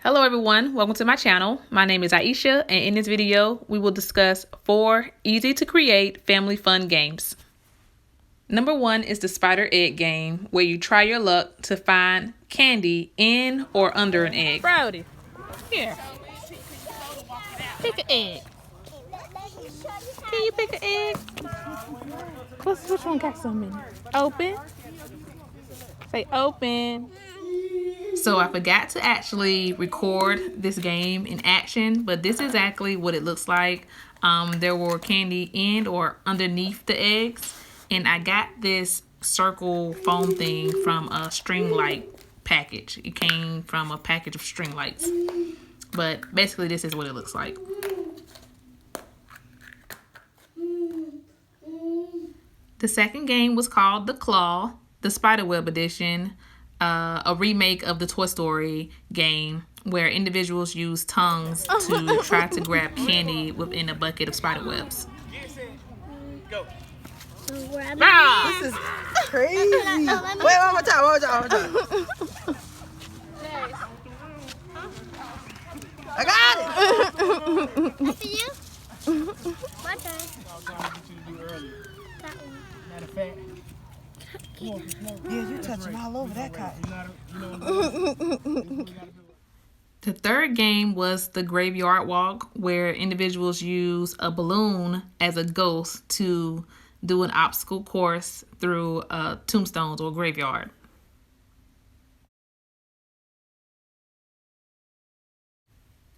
Hello everyone, welcome to my channel. My name is Aisha, and in this video we will discuss 4 easy to create family fun games. Number 1 is the spider egg game, where you try your luck to find candy in or under an egg. Brody, here. Pick an egg. Can you pick an egg? Which one got so many? Open. Say open. So I forgot to actually record this game in action, but this is exactly what it looks like. There were candy in or underneath the eggs, and I got this circle foam thing from a string light package. It came from a package of string lights, but basically this is what it looks like. The second game was called The Claw, the Spiderweb edition. A remake of the Toy Story game where individuals use tongues to try to grab candy within a bucket of spider webs. Go. Ah! This is crazy. Wait, one more time. I got it. After you? My turn. Matter of fact. Yeah, you touching all over that cotton. The third game was the Graveyard Walk, where individuals use a balloon as a ghost to do an obstacle course through tombstones or graveyard.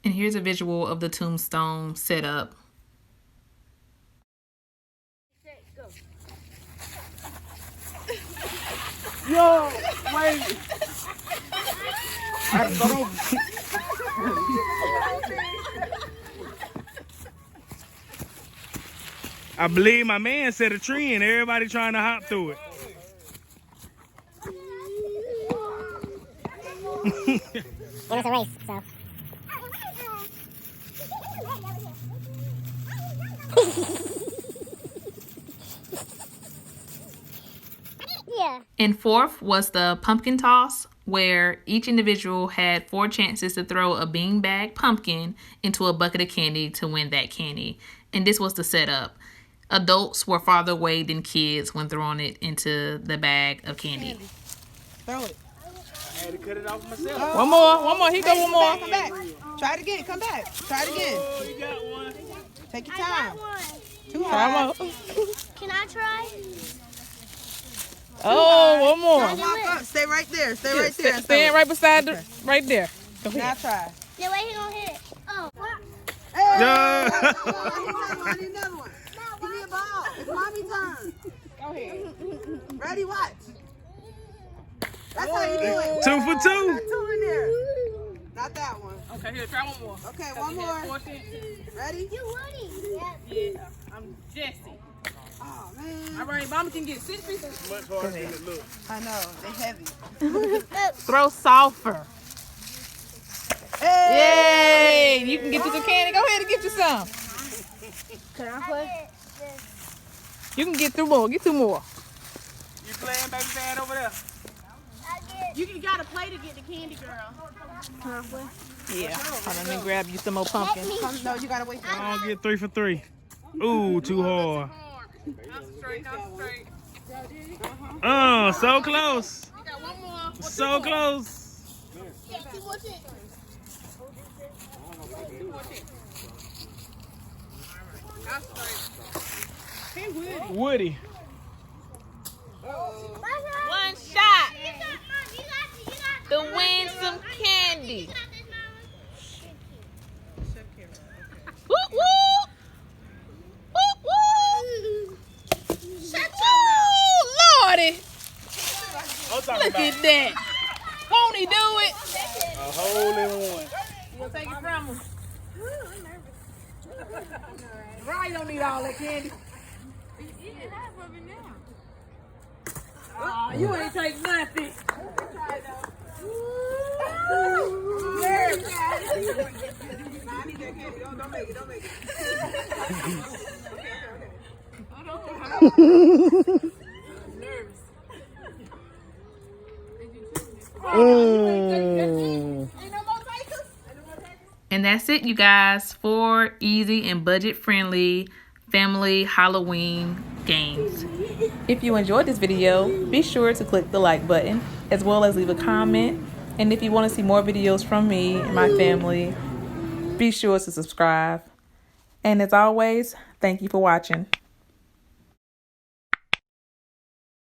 And here's a visual of the tombstone setup. Yo, wait. I believe my man set a trend. Everybody trying to hop through it. Well, it's a race, so. Yeah. And fourth was the pumpkin toss, where each individual had 4 chances to throw a beanbag pumpkin into a bucket of candy to win that candy. And this was the setup. Adults were farther away than kids when throwing it into the bag of candy. Throw it. I had to cut it off myself. One more. Here go one more. Come back. Try it again. Come back. Try it again. Oh, you got one. Take your I got time. one. Too Try hard. one. Can I try? Oh, one more. Walk up. Stay right there. Stay right there. and Stand throw right beside the, right there. Go it. Now ahead. try. Yeah, wait, he gonna hit it. Oh. Hey! Yeah. I need another one. Give me a ball. It's mommy's turn. Go ahead. Ready? Watch. That's how you do it. 2 for 2. Got 2 in there. Not that one. Okay, here, try one more. Okay, one more. Ready? You Woody. Yeah, I'm Jesse. Oh, man. All right, Mama can get 6 pieces. Much harder than it looks. I know. They heavy. Throw softer. Hey! Yay! You can get you some candy. Go ahead and get you some. Can I play? You can get 2 more. Get 2 more. You playing baby dad over there? You gotta play to get the candy, girl. Can I play? Yeah. Hold on, let me grab you some more pumpkin. No, you gotta wait for I'll get 3 for 3. Ooh, too hard. So close. So close. Woody. One shot to win some candy. Woo woo! Woo woo! Woo! Lordy! Look at that. Won't he do it? A hole in one. You gonna take it from him? Ryan don't need all that candy. Oh, you ain't take nothing. Don't make it. Mm. Ain't no more takers? And that's it, you guys, for easy and budget-friendly family Halloween games. If you enjoyed this video, be sure to click the like button, as well as leave a comment. And if you want to see more videos from me and my family, be sure to subscribe. And as always, thank you for watching.